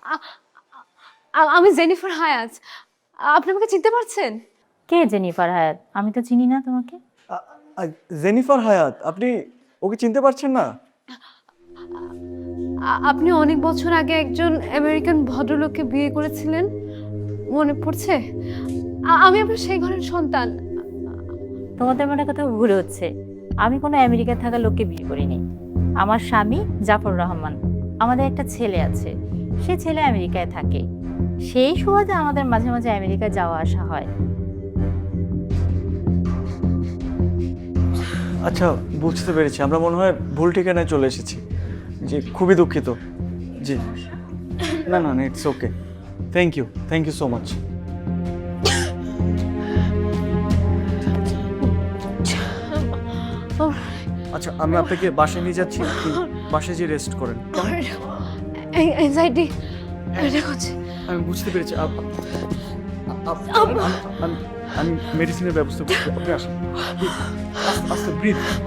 আ- আমি জেনিফার হায়াত। আপনি আমাকে চিনতে পারছেন? কে জেনিফার হায়াত? আমি তো চিনি না তোমাকে। জেনিফার হায়াত, আপনি ওকে চিনতে পারছেন না? আপনি অনেক বছর আগে একজন আমেরিকান ভদ্রলোককে বিয়ে করেছিলেন, মনে পড়ছে? আমি আপনার সেই ঘরের সন্তান। তোমাদের মনে কথা ভুল হচ্ছে। আমি কোনো আমেরিকায় থাকা লোককে বিয়ে করিনি। আমার স্বামী জাফর রহমান, আমাদের একটা ছেলে আছে, সে ছেলে আমেরিকায় থাকে। সেই সুবাদে আমাদের মাঝে মাঝে আমেরিকায় যাওয়া আসা হয়। আচ্ছা, বুঝতে পেরেছি, আমরা মনে হয় ভুল ঠিকানায় চলে এসেছি। জি, খুবই দুঃখিত। জি, না না না, it's okay. Thank you so much. আচ্ছা, আমি আপনাকে বাসায় নিয়ে যাচ্ছি, আপনি বাসায় যে রেস্ট করেন। অ্যাংজাইটি এটা হচ্ছে। আমি বুঝতে পেরেছি। আমি মেডিসিনের ব্যবস্থা করছি, আপনি আসুন। আস্তে আস্তে ব্রিথ।